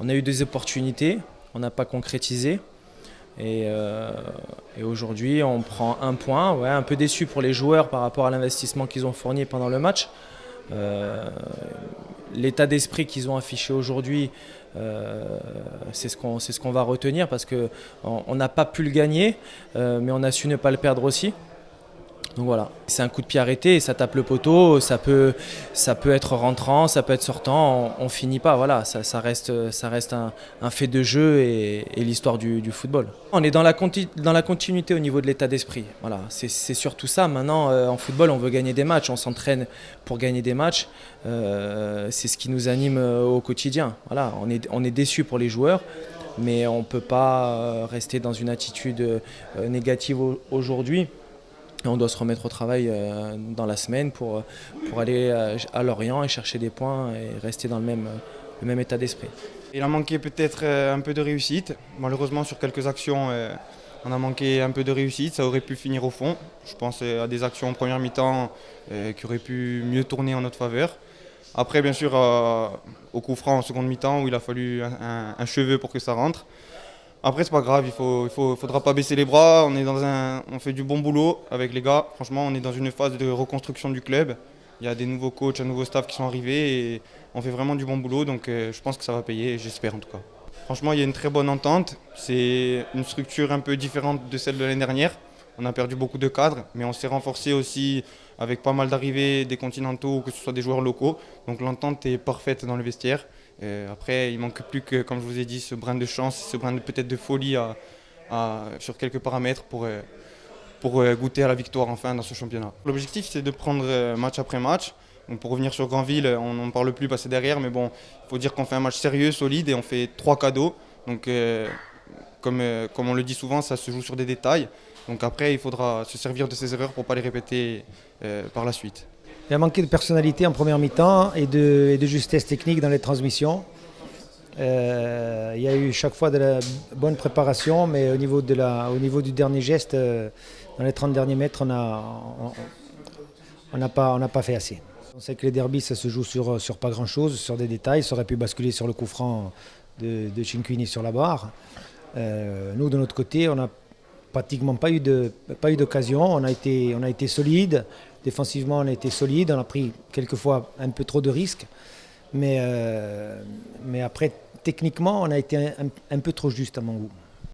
On a eu des opportunités, on n'a pas concrétisé. Et aujourd'hui, on prend un point. Ouais, un peu déçu pour les joueurs par rapport à l'investissement qu'ils ont fourni pendant le match. Euh, L'état d'esprit qu'ils ont affiché aujourd'hui, c'est ce qu'on va retenir parce qu'on n'a pas pu le gagner, mais on a su ne pas le perdre aussi. Donc voilà, c'est un coup de pied arrêté et ça tape le poteau, ça peut être rentrant, ça peut être sortant, on finit pas, voilà, ça reste un fait de jeu et l'histoire du football. On est dans la continuité au niveau de l'état d'esprit, voilà, c'est surtout ça. Maintenant, en football, on veut gagner des matchs, on s'entraîne pour gagner des matchs, c'est ce qui nous anime au quotidien. Voilà, on est déçus pour les joueurs, mais on ne peut pas rester dans une attitude négative aujourd'hui. Et on doit se remettre au travail dans la semaine pour aller à Lorient et chercher des points et rester dans le même état d'esprit. Il a manqué peut-être un peu de réussite. Malheureusement, sur quelques actions, on a manqué un peu de réussite. Ça aurait pu finir au fond. Je pense à des actions en première mi-temps qui auraient pu mieux tourner en notre faveur. Après, bien sûr, au coup franc en seconde mi-temps où il a fallu un cheveu pour que ça rentre. Après, c'est pas grave, faudra pas baisser les bras. On fait du bon boulot avec les gars. Franchement, on est dans une phase de reconstruction du club. Il y a des nouveaux coachs, un nouveau staff qui sont arrivés et on fait vraiment du bon boulot. Donc, je pense que ça va payer, j'espère en tout cas. Franchement, il y a une très bonne entente. C'est une structure un peu différente de celle de l'année dernière. On a perdu beaucoup de cadres, mais on s'est renforcé aussi avec pas mal d'arrivées des continentaux, que ce soit des joueurs locaux. Donc, l'entente est parfaite dans le vestiaire. Après, il manque plus que, comme je vous ai dit, ce brin de chance, ce brin peut-être de folie sur quelques paramètres pour goûter à la victoire enfin dans ce championnat. L'objectif, c'est de prendre match après match. Donc, pour revenir sur Granville, on n'en parle plus, passer derrière, mais bon, il faut dire qu'on fait un match sérieux, solide et on fait 3 cadeaux. Donc, comme on le dit souvent, ça se joue sur des détails. Donc après, il faudra se servir de ces erreurs pour ne pas les répéter par la suite. Il a manqué de personnalité en première mi-temps et de justesse technique dans les transmissions. Il y a eu chaque fois de la bonne préparation, mais au niveau du dernier geste, dans les 30 derniers mètres, on n'a pas fait assez. On sait que les derbys, ça se joue sur pas grand-chose, sur des détails. Ça aurait pu basculer sur le coup franc de Cinquini sur la barre. Nous, de notre côté, on n'a pratiquement pas eu d'occasion. On a été solide. Défensivement, on a été solide. On a pris quelquefois un peu trop de risques. Mais après, techniquement, on a été un peu trop juste à mon goût.